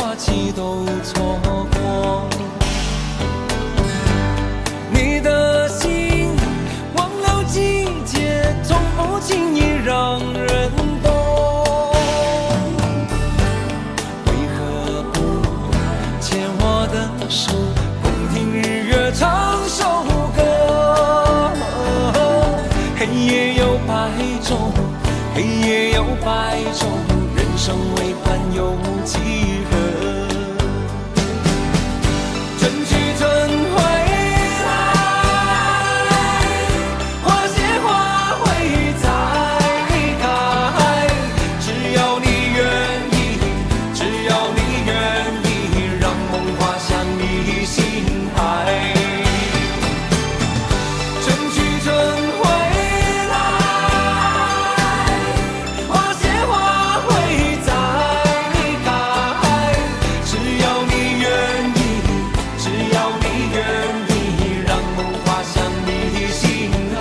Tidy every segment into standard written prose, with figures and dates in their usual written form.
花期都错过。你的心忘了季节，从不轻易让人懂。为何不牵我的手，共听日月唱首歌？黑夜有白昼，黑夜有白昼，人生为盼有几何？春去春回来，花谢花会再开。只要你愿意，只要你愿意，让梦滑向你心海。春去春回来，花谢花会再开。只要你愿意，只要你愿意，让梦滑向你心海。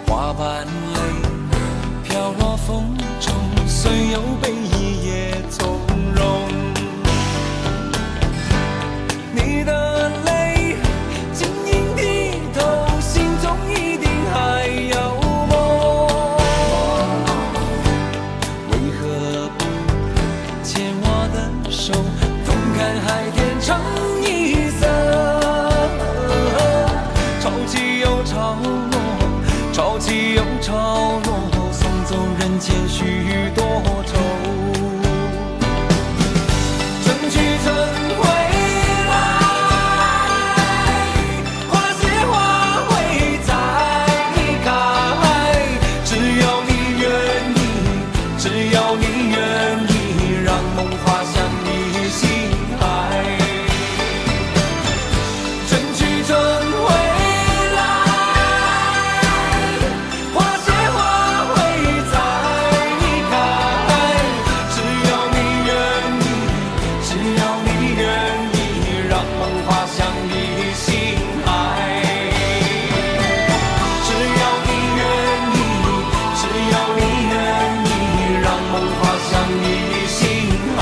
花瓣泪飘落风中，虽有悲意也从容。你的泪晶莹剔透，心中一定还有梦。为何不牵我的手，同看海天成一色？潮起又潮落，潮起又潮落，送走人间许多愁。春去春回来，花谢花会再开。只要你愿意，只要你愿意，让梦滑向你心海。春去春回来，花谢花会再开。只要你愿意，只要你愿意，让梦滑向你心海。只要你愿意，只要你愿意，让梦滑向你心海。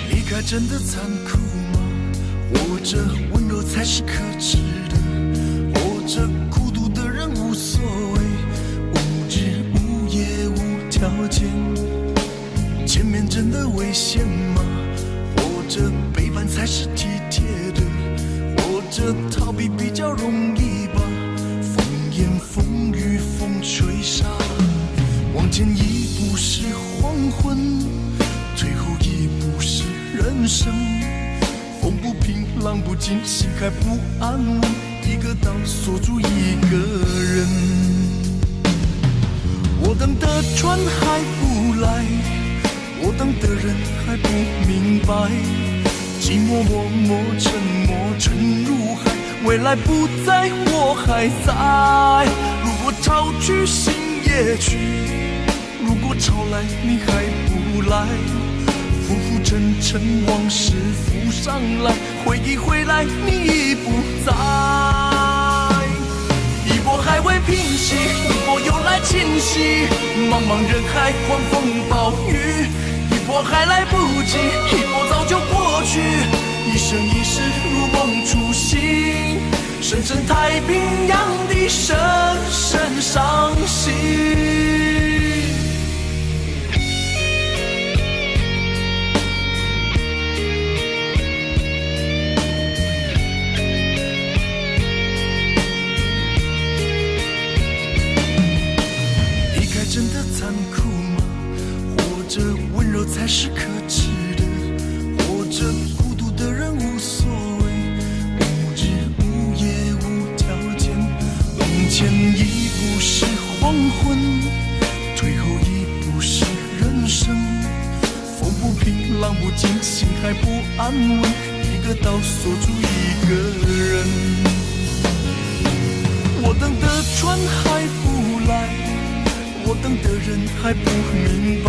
离开真的残酷吗？或者温柔才是可耻的？或者孤独的人无所谓，无日无夜无条件？见面真的危险吗？或者背叛才是体贴的？或者逃避比较容易吧？风言风语风吹沙，往前一步是黄昏，最后一步是人生。风不平浪不静，心还不安稳，一个岛锁住一个人。我等的船还不来，我等的人还不明白，寂寞默默沉默沉入海，未来不在我还在。如果潮去心也去，如果潮来你还不来，浮浮沉沉往事浮上来，回忆回来你已不在。清晰。茫茫人海，狂风暴雨，一波还来不及，一波早就过去。一生一世如梦初醒，深深太平洋的深深伤心。真的残酷吗？活着温柔才是可耻的，活着孤独的人无所谓，无日无夜无条件。往前一步是黄昏，退后一步是人生。风不平，浪不静，心还不安稳，一个岛锁住一个人。我等的船还不来，我等的人还不明白，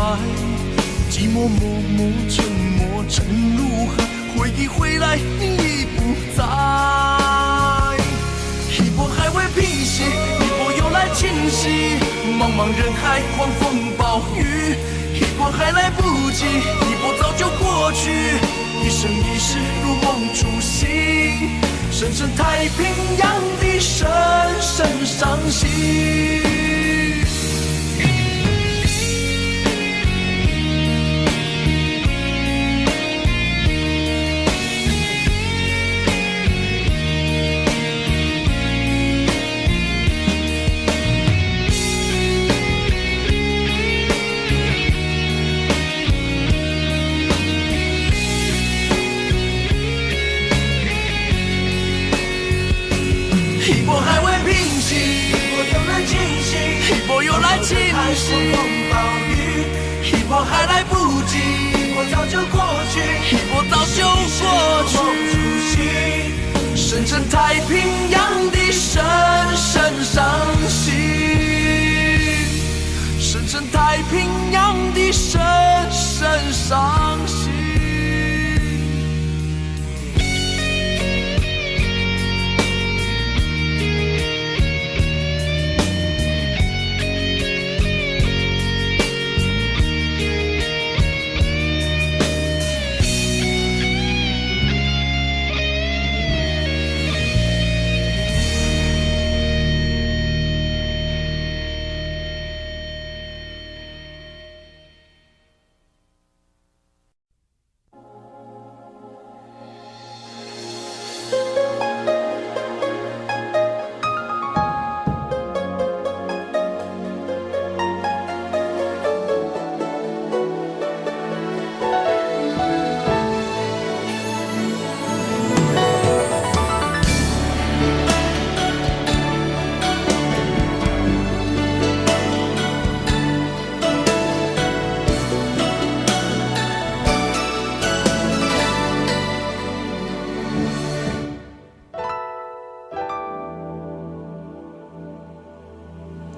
寂寞默默沉默沉入海，回忆回来你已不在。一波还未平息，一波又来侵袭，茫茫人海，狂风暴雨，一波还来不及，一波早就过去。一生一世如梦初醒，深深太平洋的深深伤心。一波还未平息，一波又来侵袭，一波又来侵袭。风暴雨，一波还来不及，一波早就过去，一波早就过去。深深太平洋的深深伤心，深深太平洋的深深伤心。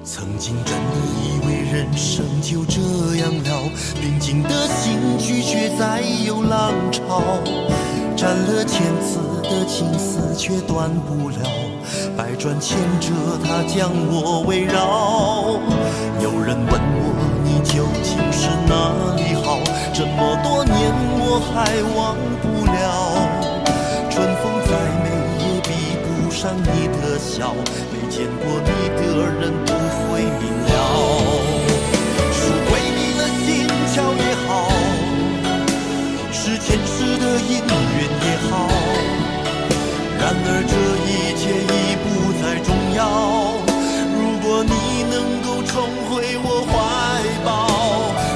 曾经真的以为人生就这样了，平静的心拒绝再有浪潮，斩了千次的情丝却断不了，百转千折它将我围绕。有人问我你究竟是哪里好，这么多年我还忘不了。春风再美也比不上你的笑，没见过你的人不会明了。是鬼迷了心窍也好，是前世的因缘也好，然而这一切已不再重要。如果你能够重回我怀抱，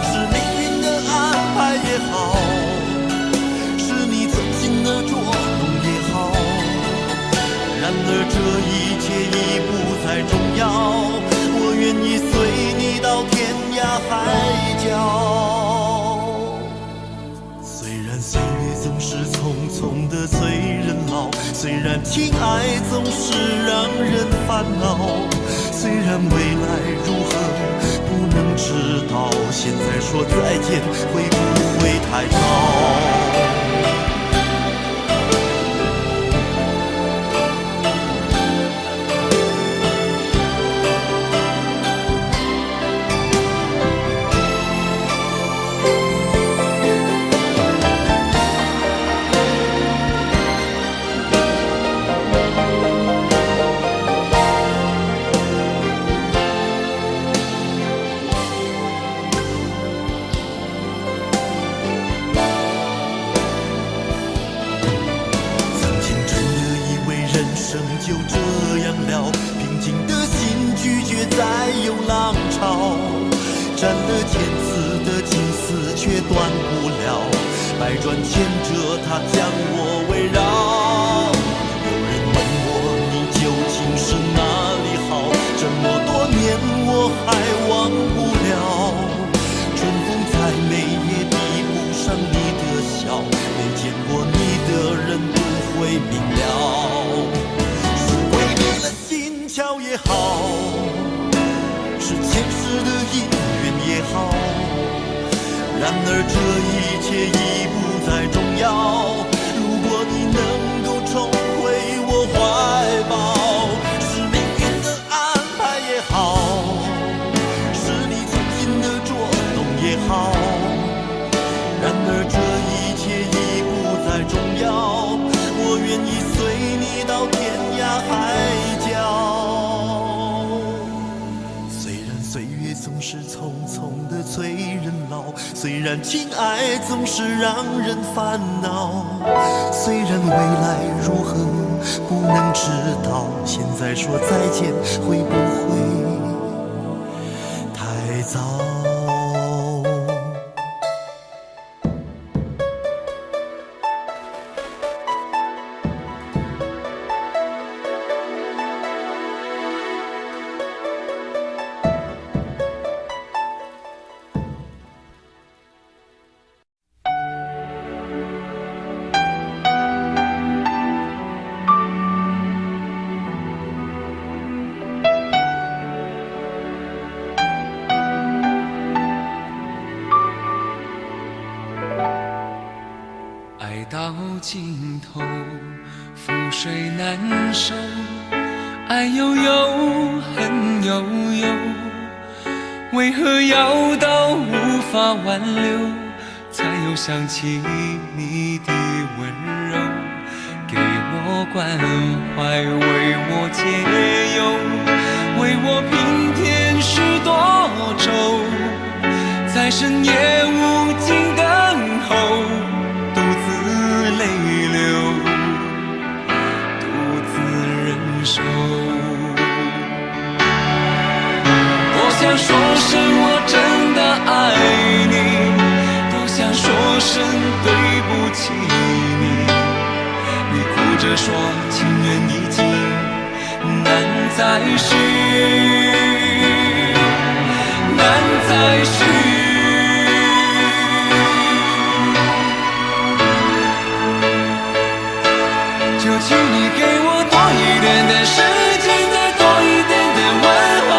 是命运的安排也好，是你存心的捉弄也好，然而这一切已不再重要。我愿意随你到天涯海角。虽然岁月总是匆匆的催人老，虽然情爱总是让人烦恼，虽然未来如何不能知道，现在说再见会不会太早？有浪潮，斩了千次的情丝却断不了，百转千折它将我围绕。有人问我你究竟是哪里好，这么多年我还忘不了。春风再美也比不上你的笑，没见过你的人不会明了。是鬼迷了心窍也好，是前世的因缘也好，然而这一切已不再重要。如果你能够重回我怀抱，是命运的安排也好，是你存心的捉弄也好，然而这一切已不再重要。我愿意随你到天涯海角。虽然岁月总是匆匆的催人老，虽然情爱总是让人烦恼，虽然未来如何不能知道，现在说再见会不会太早？爱到尽头，覆水难收，爱悠悠，恨悠悠，为何要到无法挽留，才又想起你的温柔，给我关怀，为我解忧，为我平添许多愁，在深夜无尽等候，独自泪流，独自忍受。多想说声我真的爱你，多想说声对不起你，你哭着说情缘已尽，难再续，难再续。就请你给我多一点点时间，再多一点点问候，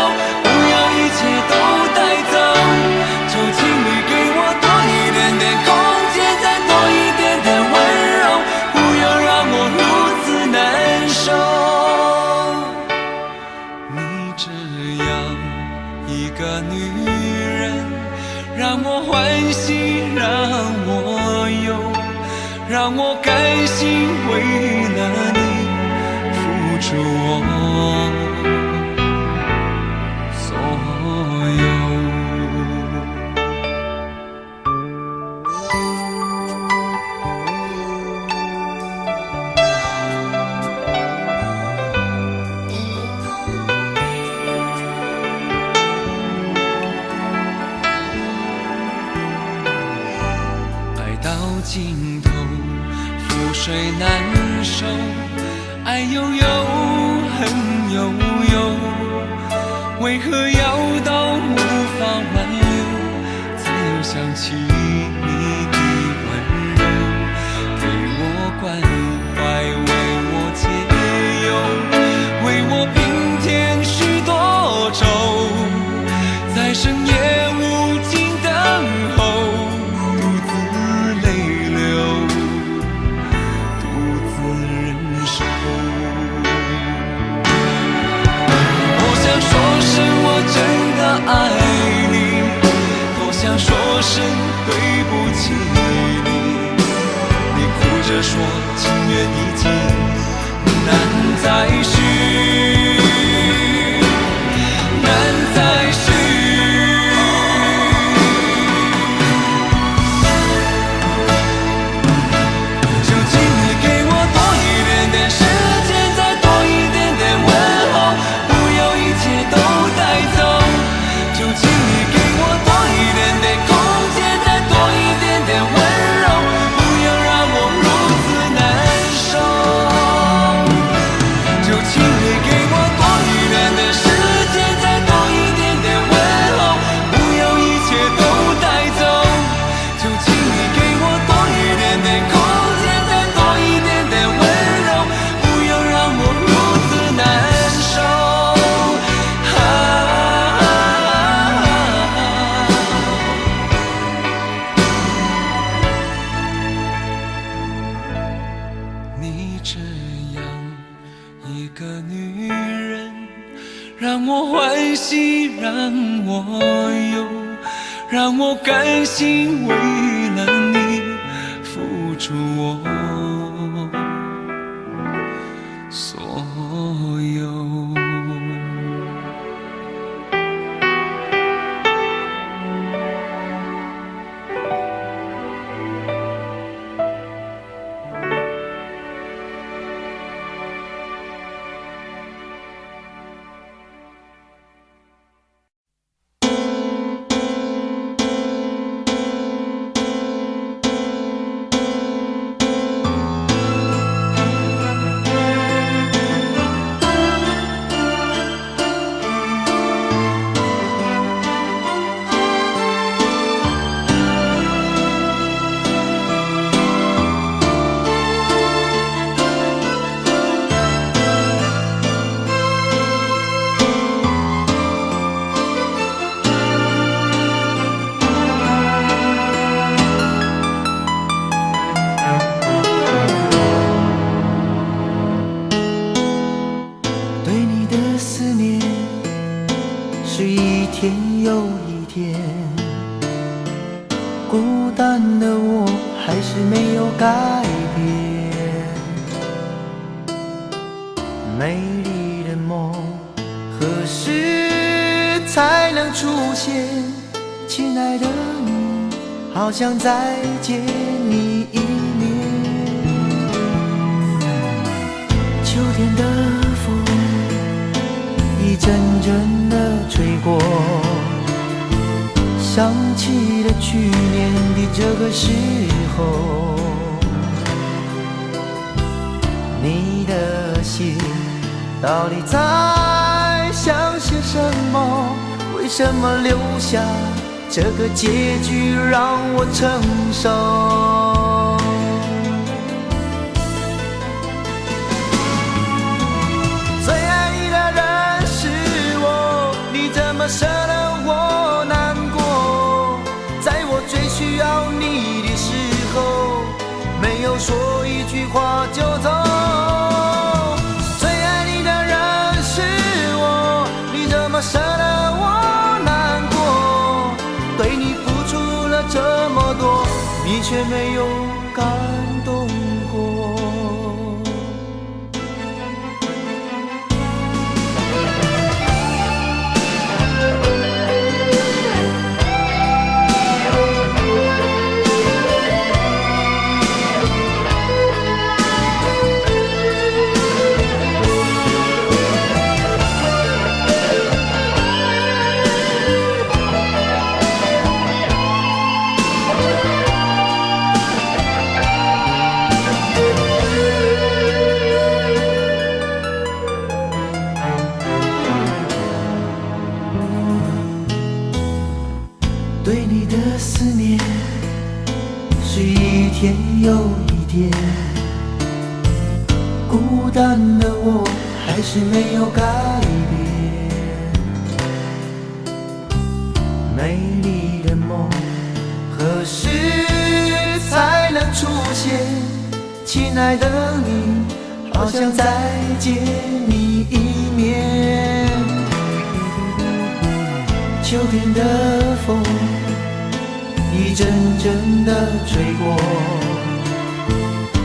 不要一切都带走。就请你给我多一点点空间，再多一点点温柔，不要让我如此难受。你这样一个女人，让我欢喜，让我忧，让我甘心为了你付出我所有。爱到尽头，覆水难收，爱悠悠，恨悠悠，为何要到无法挽留，才又想起你的温柔，给我关怀，为我解忧，为我平添许多愁，在深夜无尽等候，独自泪流，独自忍受。多想说声我真的爱你，多想说声对不起你，你哭着说情缘已尽，难再续，难再续。就请你给我多一点点时间，再多一点点问候，不要一切都带走。让我欢喜，让我忧，让我甘心为了你付出我所有。孤单的我还是没有改变，美丽的梦何时才能出现？亲爱的你，好想再见你一面。秋天的风一阵阵的吹过，想起了去年的这个时候，你的信到底在想些什么？为什么留下这个结局让我承受？最爱你的人是我，你怎么舍得我难过？在我最需要你的时候，没有说一句话就走。最爱你的人是我，你怎么舍得我难过？对你付出了这么多，你却没有感动过。对你的思念是一天又一天，孤单的我还是没有改变。美丽的梦何时才能出现？亲爱的你，好想再见你一面。秋天的风一阵阵的吹过，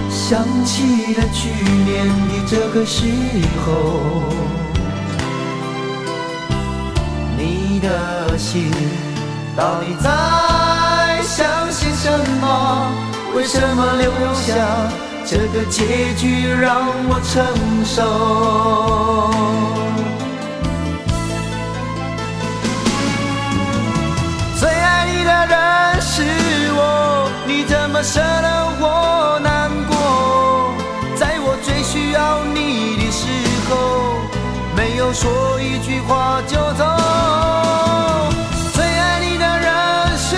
想起了去年的这个时候，你的心到底在想些什么？为什么留下这个结局让我承受？最爱你的人是我，你怎么舍得我难过？在我最需要你的时候，没有说一句话就走。最爱你的人是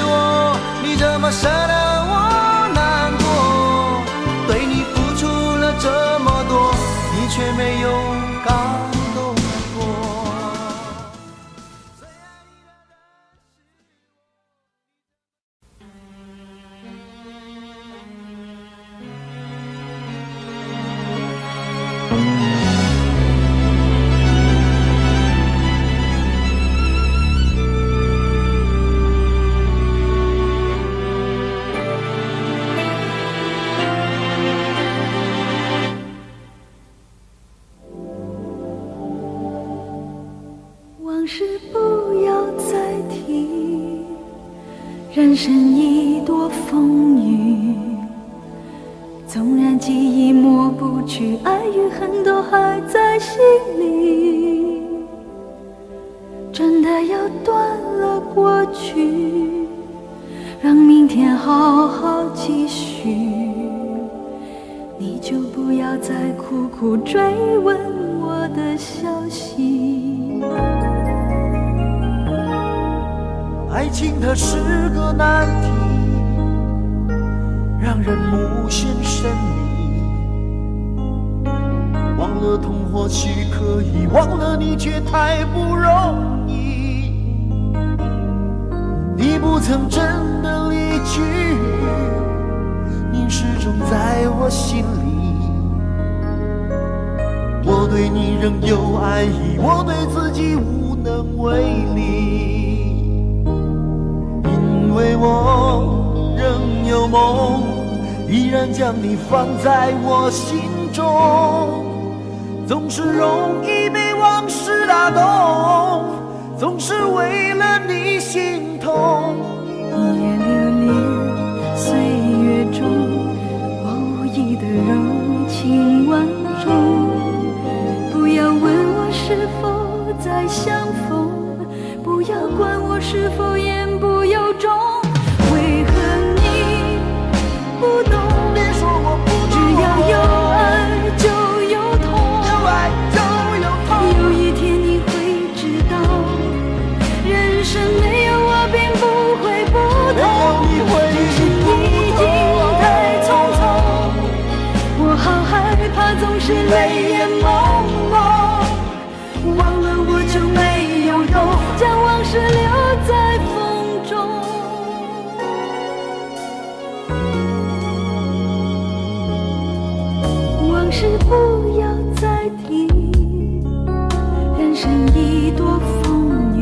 我，你怎么舍得我难过？对你付出了这么多，你却没有感动过。往事不要再提，人生已多风雨，纵然记忆抹不去，爱与恨都还在心里。真的要断了过去，让明天好好继续，你就不要再苦苦追问我的消息。爱情它是个难题，让人无限神秘。忘了痛或许可以，忘了你却太不容易。你不曾真的离去，你始终在我心里。我对你仍有爱意，我对自己无能为力，因为我仍有梦，依然将你放在我心中。总是容易被往事打动，总是为了你心痛。一夜流连岁月中，我无意的柔情万种。不要问我是否再相逢，不要管我是否言不由衷。为何你不懂？别说我不懂，只要有爱就有痛，有爱就有痛。有一天你会知道，人生没有我并不会不同。人生已经太匆匆，我好害怕总是泪眼朦胧。忘了我就没有用，将往事留在风中。往事不要再提，人生已多风雨。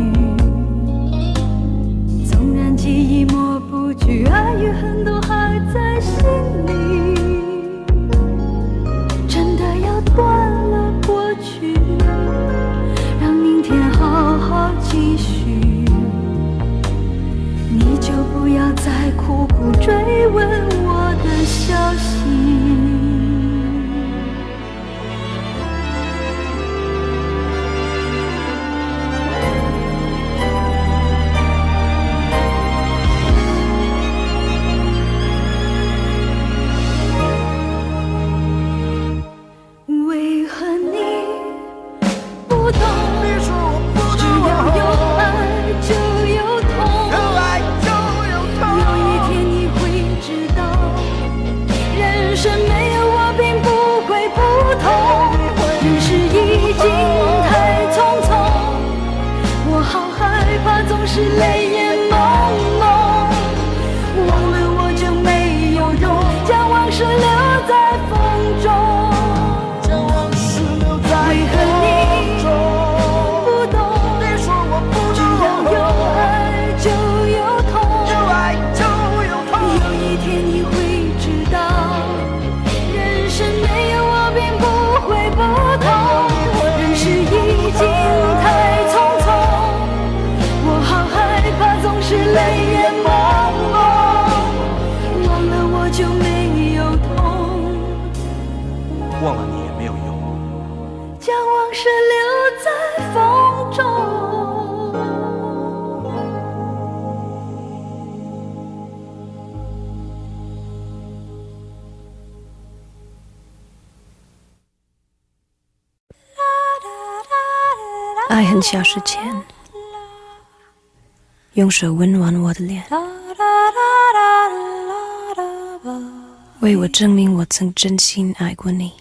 纵然记忆抹不去，爱与恨都还在心里。真的要断了过去，让明天好好继续，你就不要再苦苦追问我的消息。为何你不懂？别说我不只懂，要有爱就有痛。有爱就有痛。有一天你会知道，人生没有我并不会不同。人世已经太匆匆，我好害怕总是泪眼朦胧。忘了我就没有用，将往事留在风中。将往事留在为何你风中。不懂？别说我不只懂，要有爱就有痛。有爱就有痛。有一天你会知道，人生没有我并不会不同。人世已经太匆匆，我好害怕总是泪眼朦胧。忘了我就没有痛，忘了你也没有用。将往事留在风中。爱很小时前，用手温暖我的脸，为我证明我曾真心爱过你。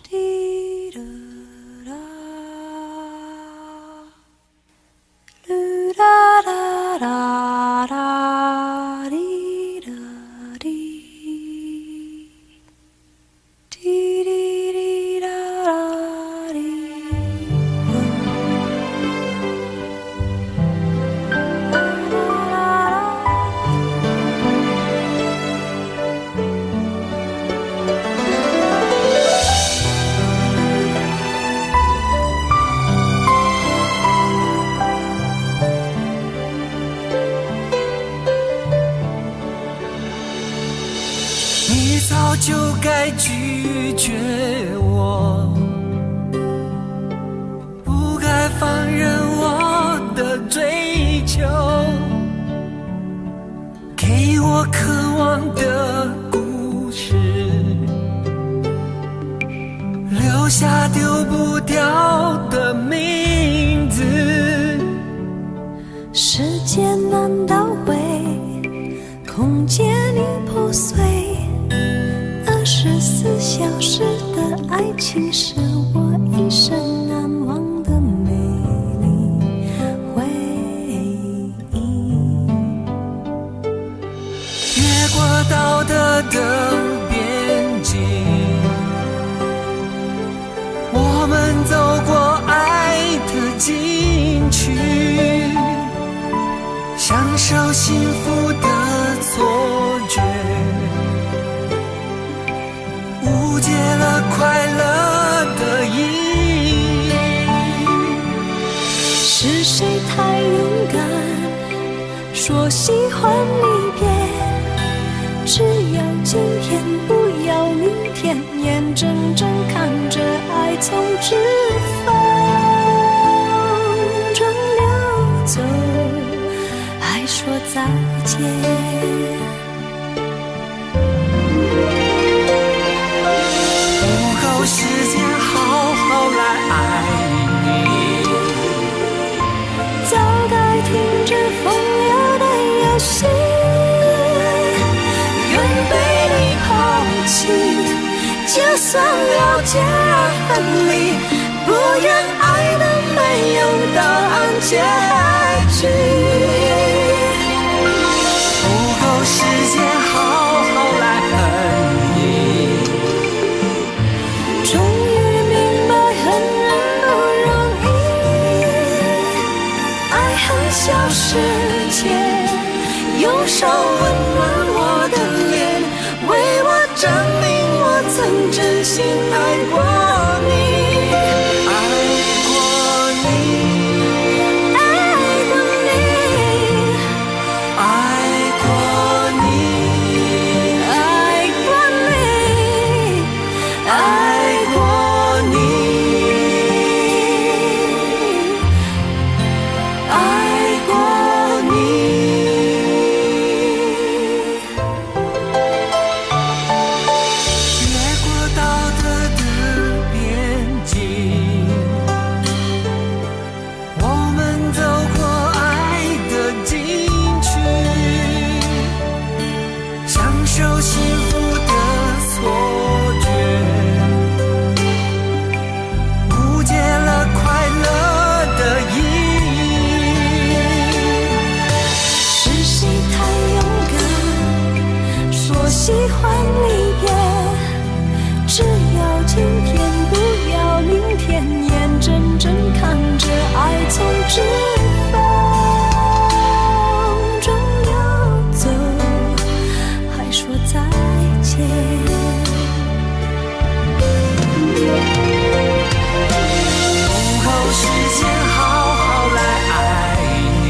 就该拒绝我，不该放任我的追求，给我渴望的故事，留下丢不掉的名字。时间难倒回，空间已破碎，24小时的爱情是我一生难忘的美丽回忆。越过道德的边境，我们走过爱的禁区，享受幸福的错觉，误解了快乐的意义。是谁太勇敢，说喜欢离别？只要今天，不要明天，眼睁睁看着爱从指缝中流走，还说再见。不够时间好好来爱你，早该停止风流的游戏，愿被你抛弃，就算了解而分离，不愿爱的没有答案结局。不够时间好好来恨你，终于明白恨人不容易，爱恨消失前，用手温暖我的脸，为我证明我曾真心爱过你。爱过你，爱过你，爱过你，爱过你，爱过你，爱过你。越过道德的边境，我们走过爱的禁区，享受幸福的错觉，误解了快乐的意义。是谁太勇敢，说喜欢离别？只要今天，不要明天，眼睁睁看着爱从指缝中流走，还说再见。不够时间好好来爱你，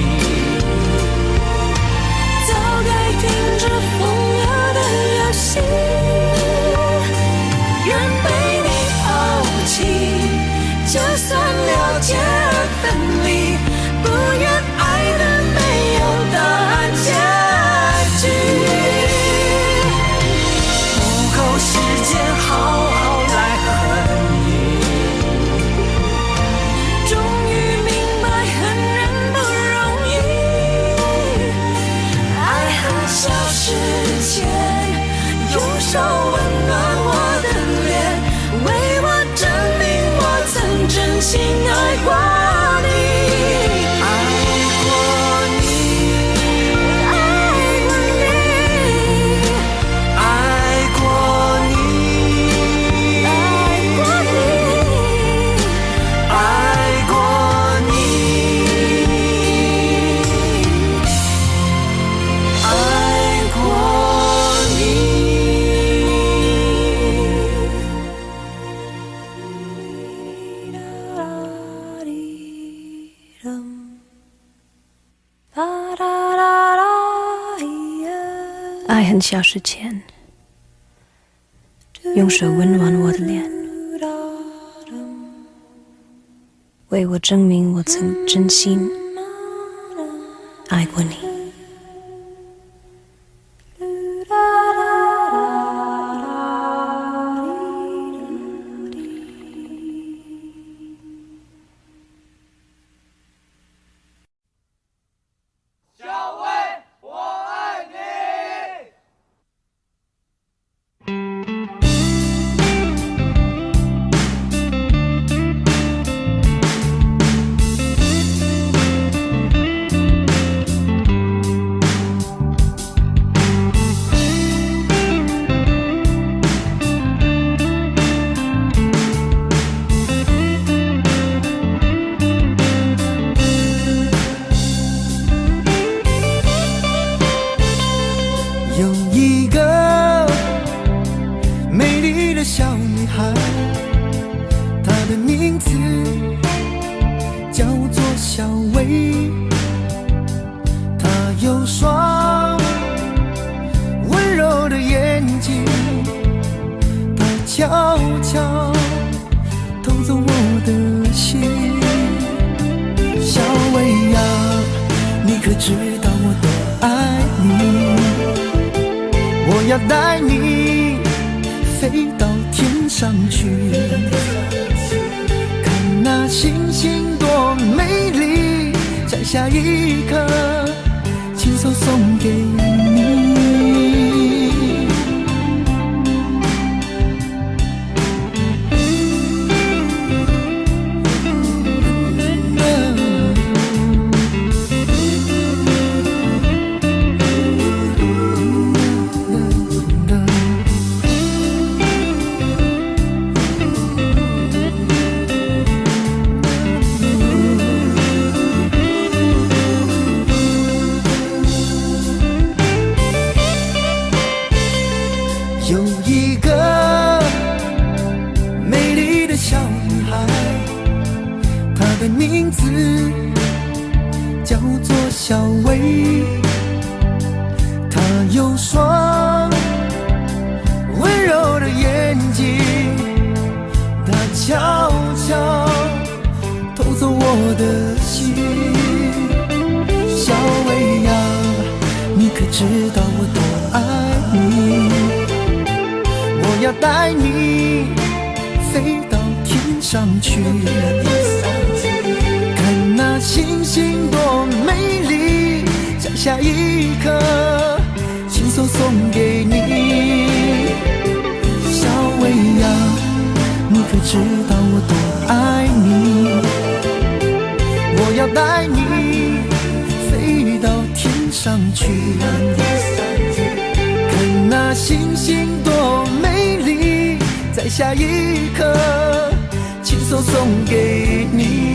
早该停止风流的游戏，愿被你抛弃，就算了解而分离，不愿爱的没有答案结局。不够时间好好来恨你，终于明白恨人不容易，爱恨消失前，用手温暖我的脸，为我证明我曾真心爱过你。爱过你，爱过你，爱过你，爱过你，爱过你，爱过爱恨消失前，用手温暖我的脸，为我证明我曾真心爱过你。悄悄偷走我的心。小薇呀，你可知道我多爱你？我要带你飞到天上去，看那星星多美丽，摘下一颗亲手送给你。有一个美丽的小女孩，她的名字叫做小薇。她有双温柔的眼睛，她悄悄偷走我的心。小薇呀，你可知道我多爱你？我要带你飞到天上去，看那星星多美丽，摘下一颗亲手送给你。小薇呀，你可知道我多爱你？我要带你飞到天上去，看那星星多美丽，摘下一颗亲手送给你。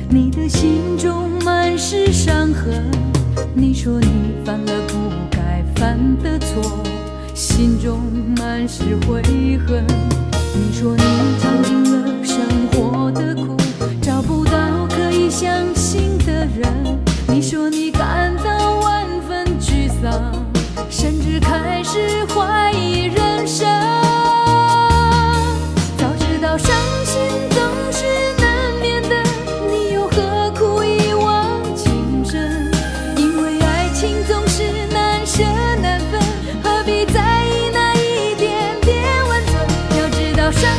你的心中满是伤痕，你说你犯了不该犯的错，心中满是悔恨。你说你尝尽了生活的苦，找不到可以相信的人。你说你感到万分沮丧，甚至开始怀疑人生。早知道伤心总是难免的，你又何苦一往情深？因为爱情总是难舍难分，何必在意那一点点温存？要知道伤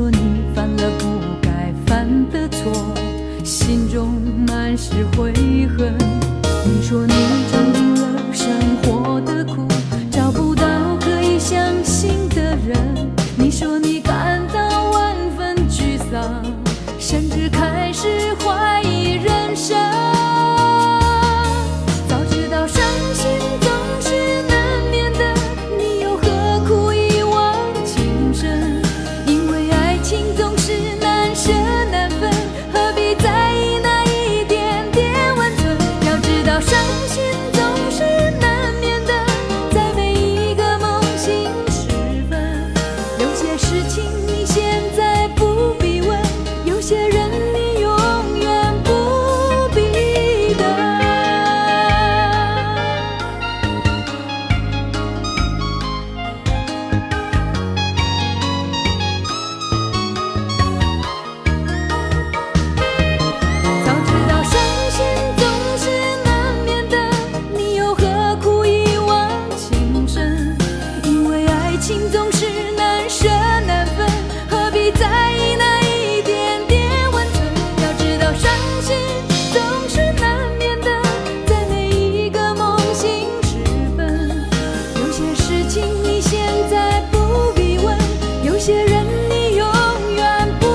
说你犯了不该犯的错，心中满是悔恨。你说你尝尽了生活的苦，找不到可以相信的人。你说你感到万分沮丧，甚至开始怀疑人生。早知道伤心总是难免的，你又何苦一往情深？因为爱情总是难舍难分，何必在意那一点点温存？要知道伤心总是难免的，在每一个梦醒时分。有些事情你现在不必问，有些人你永远不必等。早知道伤心总是难免的，你又何苦一往情深？因为爱情总是难舍难分，何必在意那一点点温存？要知道伤心总是难免的，在每一个梦醒时分。有些事情你现在不必问，有些人你永远不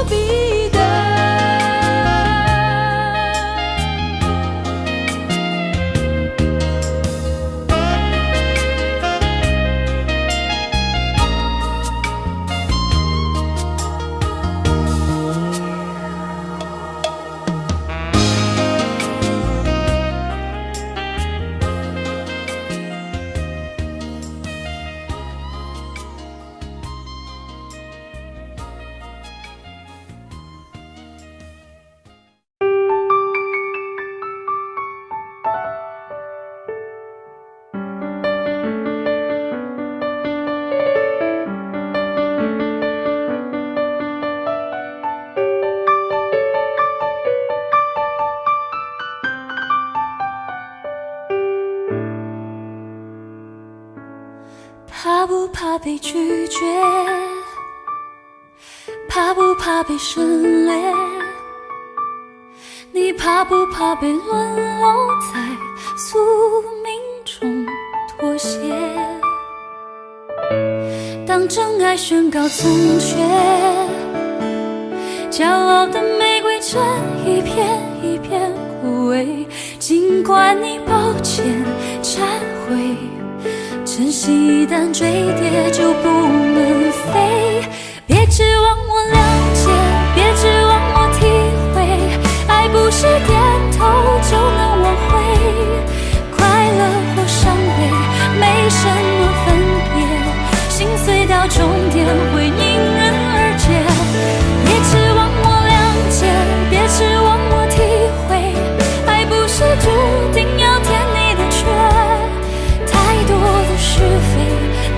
必等。怕不怕被拒绝？怕不怕被省略？你怕不怕被沦落在宿命中妥协？当真爱宣告从缺，骄傲的玫瑰正一片一片枯萎。尽管你抱歉忏悔，珍惜一旦坠跌就不能飞。别指望我谅解，别指望我体会，爱不是点头就能挽回。快乐或伤悲没什么分别，心碎到终点会迎刃而解。别指望我谅解，别指望我体会，爱不是注定要填你的缺。太多的是非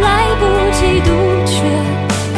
来不及杜绝，根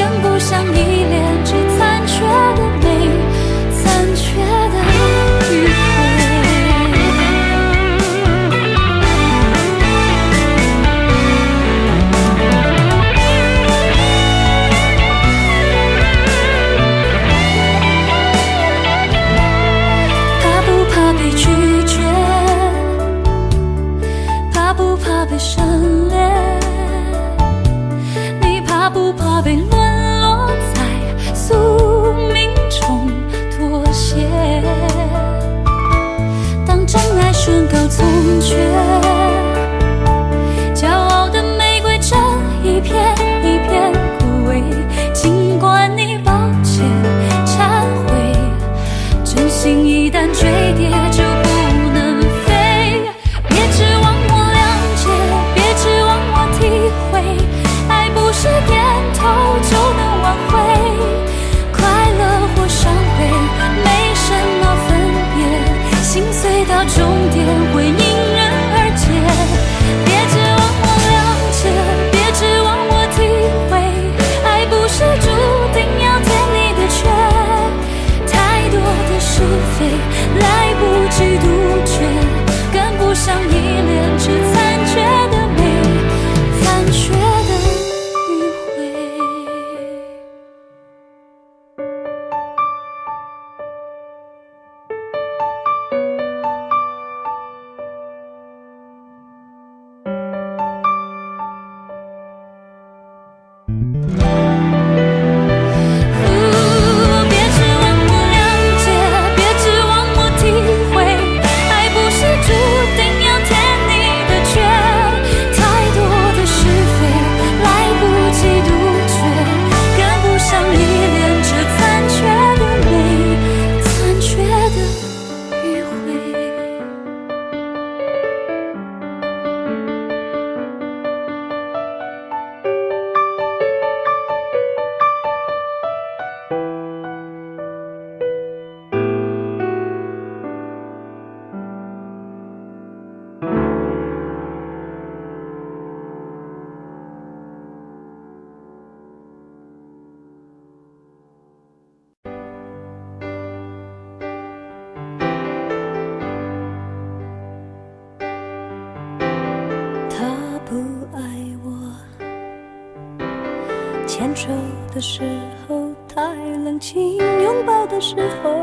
时候，太冷清，拥抱的时候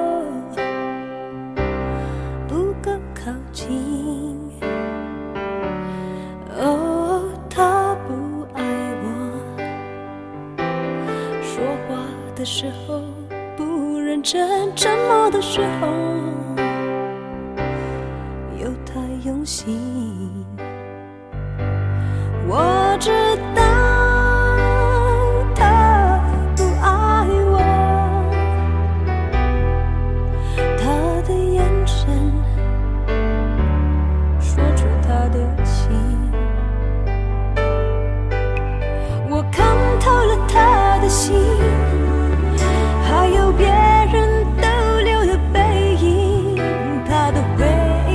不够靠近。哦，他不爱我，说话的时候不认真，沉默的时候又太用心。我知道他不爱我，他的眼神说出他的心。我看透了他的心，还有别人逗留的背影，他的回忆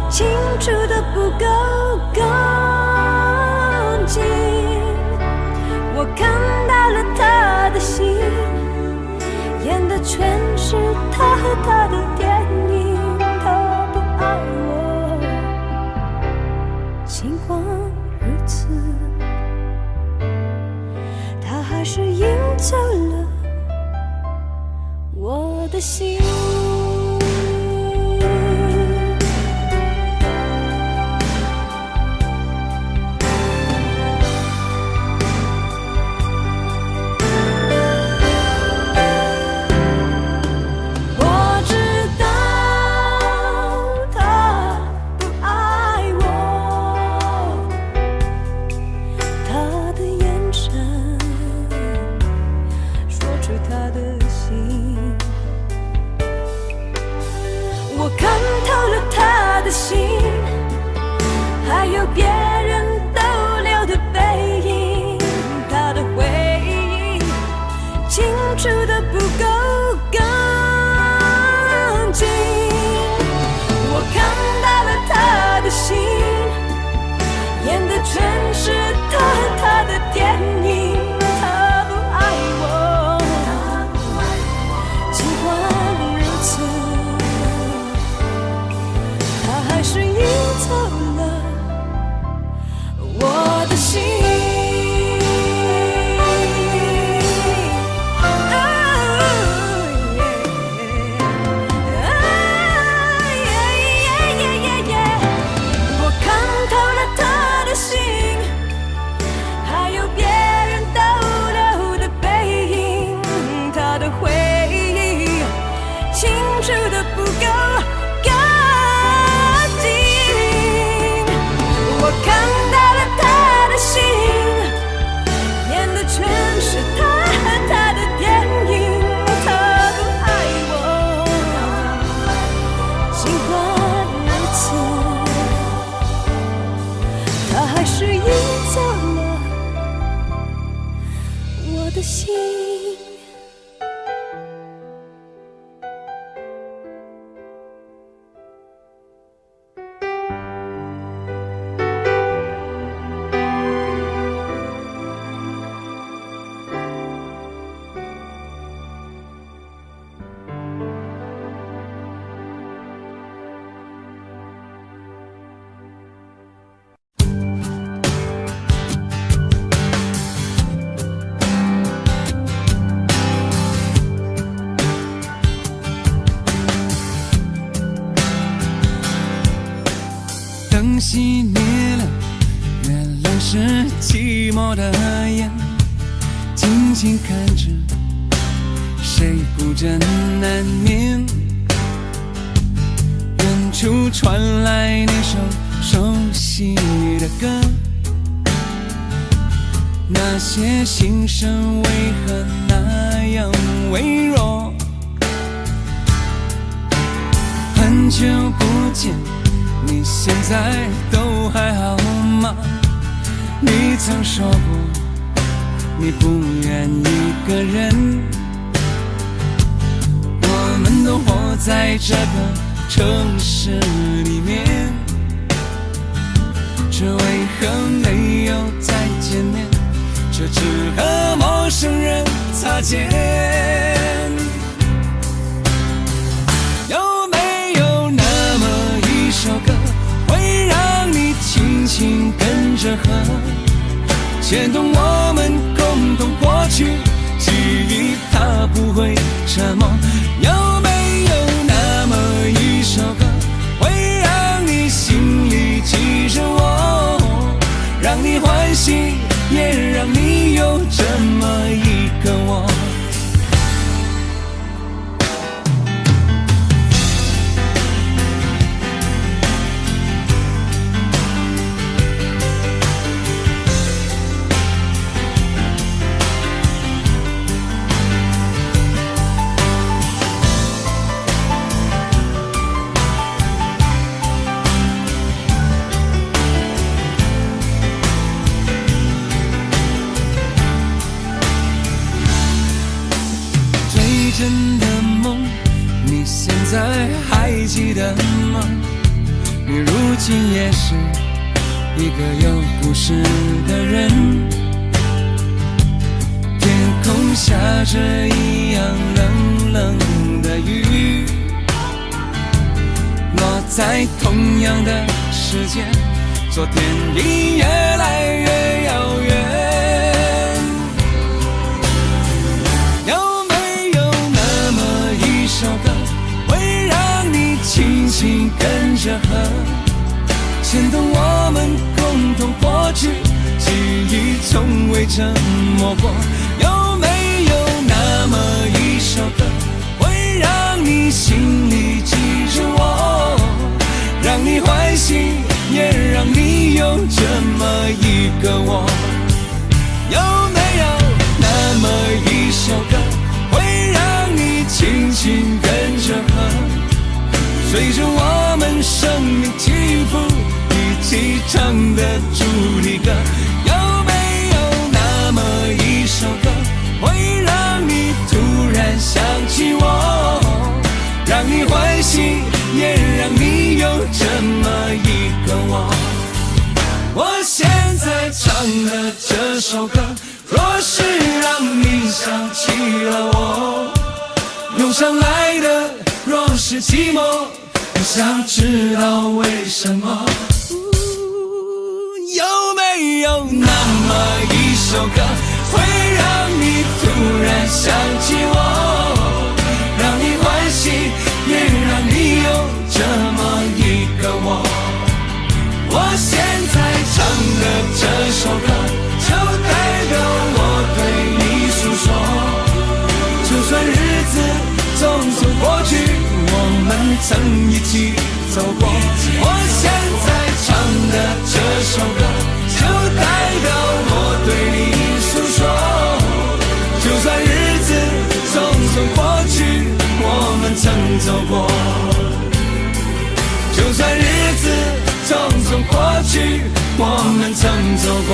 清楚的不够干净。我看到了他的心，演的全是他和他的电影。他不爱我，尽管如此，他还是赢走了我的心。我看透了他的心，还有别人逗留的背影，他的回忆清楚的不够干净。我看到了他的心，演的全是他和他的电影。他不爱我，尽管如此，还是赢走了我的心。我看透了他的心，还有别人逗留的背影，他的回忆清楚的不够干净。我看到了他的心，演的全是他和他的电影。他不爱我，尽管如此，他还是赢走了我的心。灯熄灭了，原来是寂寞的眼，静静看着谁孤枕难眠。远处传来那首熟悉的歌，那些心声为何那样微弱？很久不见，你现在都还好吗？你曾说过你不愿一个人，我们都活在这个城市里面，这为何没有再见面？这只和陌生人擦肩。有没有那么一首歌，会让你轻轻跟着和，牵动我们共同过去去，记忆它不会沉默。有没有那么一首歌，会让你心里记着我，让你欢喜，也让你有这么一个我。真的梦，你现在还记得吗？你如今也是一个有故事的人。天空下着一样冷冷的雨，落在同样的时间，昨天已越来越遥远。首歌会让你轻轻跟着和，牵动我们共同过去，记忆从未沉默过。有没有那么一首歌，会让你心里记着我，让你欢喜，也让你有这么一个我？有没有那么一首歌，会让你轻轻跟着和，随着我们生命起伏一起唱的主题歌？有没有那么一首歌，会让你突然想起我，让你欢喜，也让你有这么一个我？我现在唱的这首歌，若是让你想起了我，涌上来的若是寂寞，我想知道为什么。有没有那么一首歌，会让你突然想起我，让你欢喜，也让你有这么一个我？我现在唱的这首歌，就代表我对你诉说。就算日子匆匆过去，我们曾一起走过。我现在唱的这首歌，就代表我对你诉说。就算日子匆匆过去，我们曾走过。就算日子匆匆过去，我们曾走过。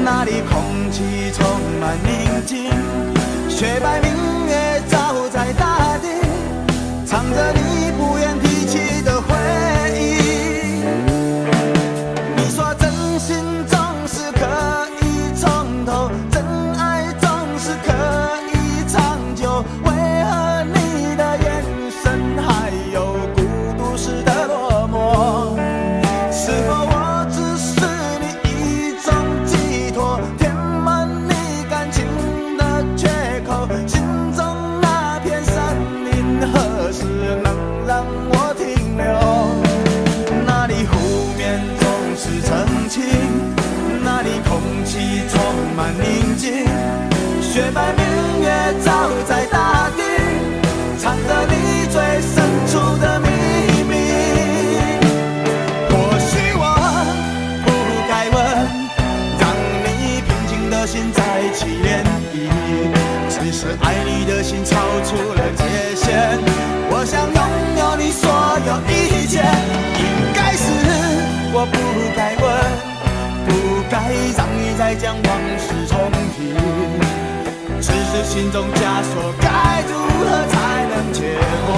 那里空气充满宁静，雪白明月照在大地，唱着你不愿提起的回忆。你说真心总是可以从头，真爱总是可以长久，为何你的眼神还有孤独时的落寞？是否我只是你一种满宁静，雪白明月照在大地，藏着你最深处的秘密。或许我不该问，让你平静的心再起涟漪，只是爱你的心超出了界限。我想拥有你所有一切，应该是我不该问，不该让你再将往事重提，只是心中枷锁该如何才能解脱。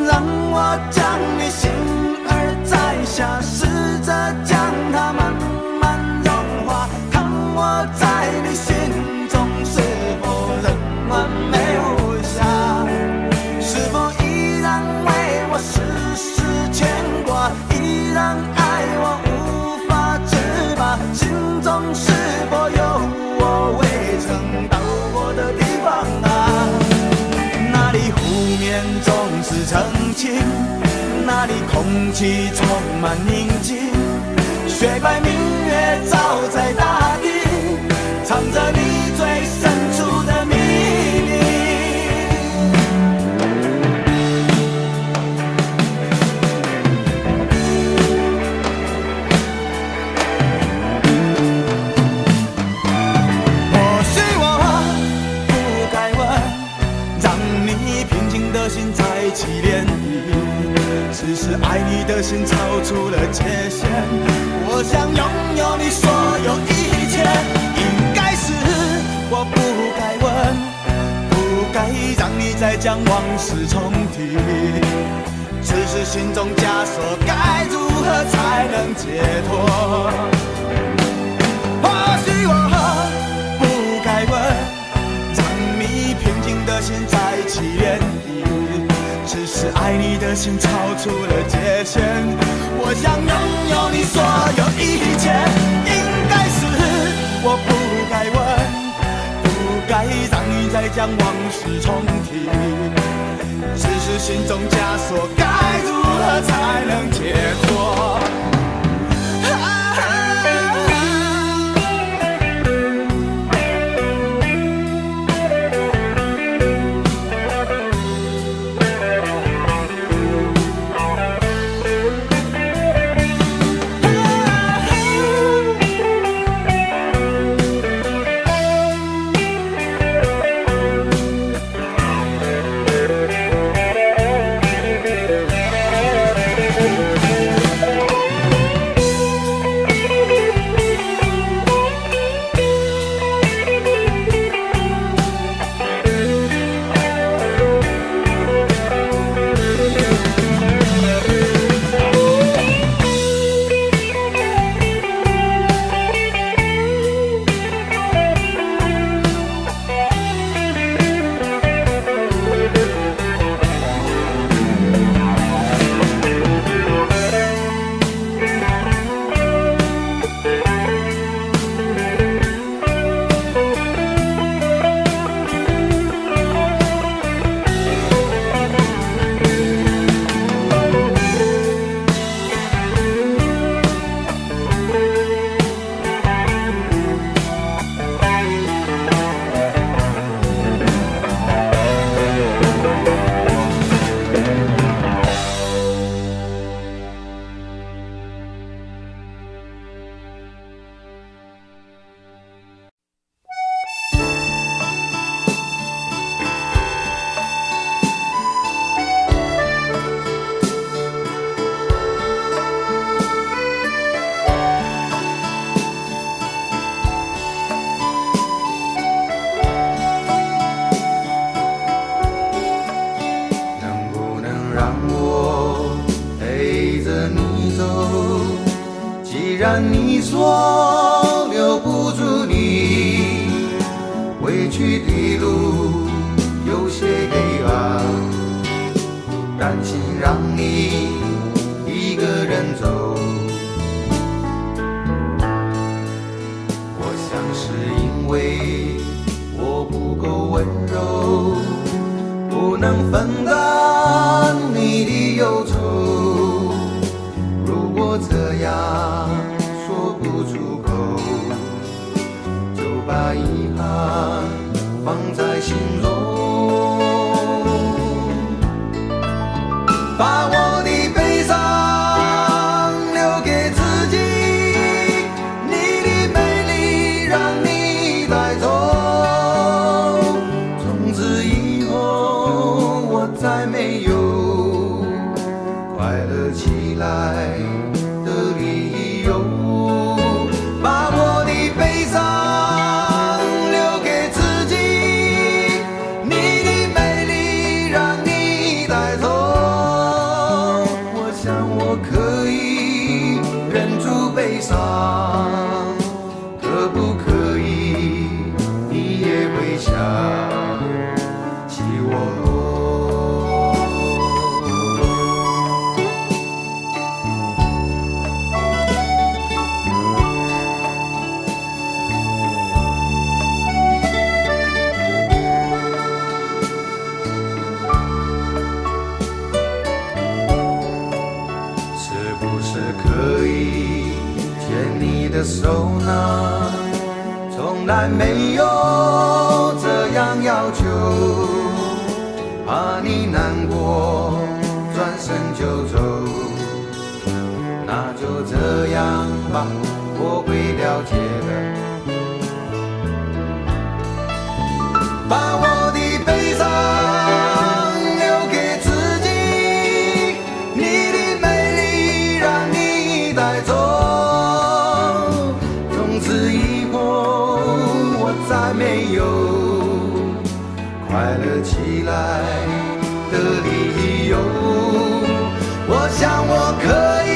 让我将你心儿摘下，试着将它慢慢融化，看我在你心中是否仍完美无瑕，是否依然为我时时牵挂，依然爱我无法自拔，心中是否有我未曾到过的地方啊？那里湖面总是澄清，那里空气充满宁静，雪白明月照在大地，藏着你最深处的秘密。或许我不该问，让你平静的心再起涟漪，只是爱你的心超出了界限。我想拥有你所有一切，应该是我不该问，不该让你再将往事重提，只是心中枷锁该如何才能解脱。或许我不该问，让你平静的心再起涟漪，只是爱你的心超出了界限。我想拥有你所有一切，应该是我不该问，不该让你再将往事重提，只是心中枷锁该如何才能解脱。让我陪着你走。既然你说留不住你，回去的路有些黑暗，担心让你一个人走。我想是因为我不够温柔，不能分担你的忧愁。如果这样说不出口，就把遗憾放在心中，把我的悲伤留给自己，你的美丽让你带走。从此以后我再没有快乐起来的理由，把我的悲伤留给自己，你的美丽让你带走。我想我可以忍住悲伤，可不可以你也会想起我？是不是可以牵你的手呢？从来没有这样要求，怕你难过转身就走。那就这样吧，我会了解的。把我的悲伤留给自己，你的美丽让你带走。从此以后我再没有快乐起来的理由。我想我可以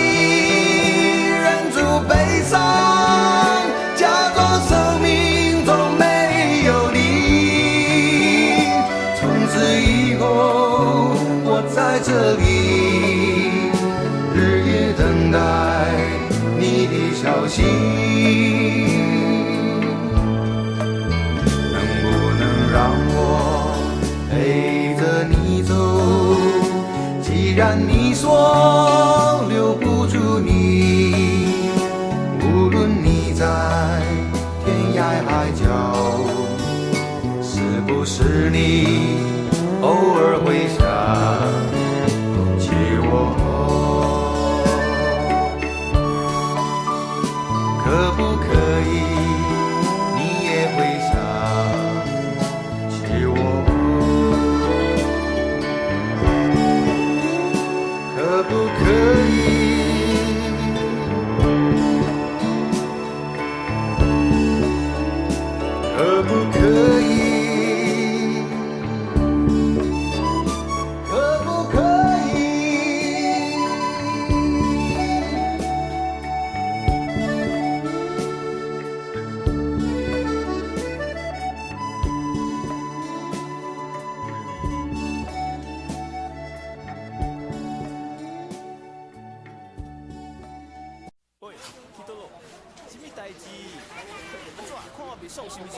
忍住悲伤，假装生命中没有你。从此以后我在这里日夜等待你的消息，能不能让我陪着你走？既然你说留不住你，无论你在天涯海角，是不是你偶尔会想起我？可不可以你也会想起我？可不可以？可不可以？可不可以？喂，去倒落？什么代志？安怎看我袂爽是不是？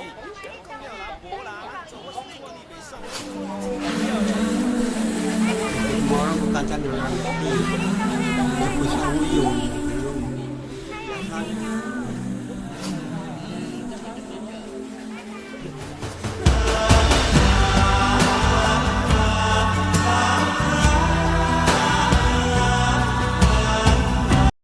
讲了啦，无啦，做我看你袂爽。无人不敢讲流浪地，不像我有。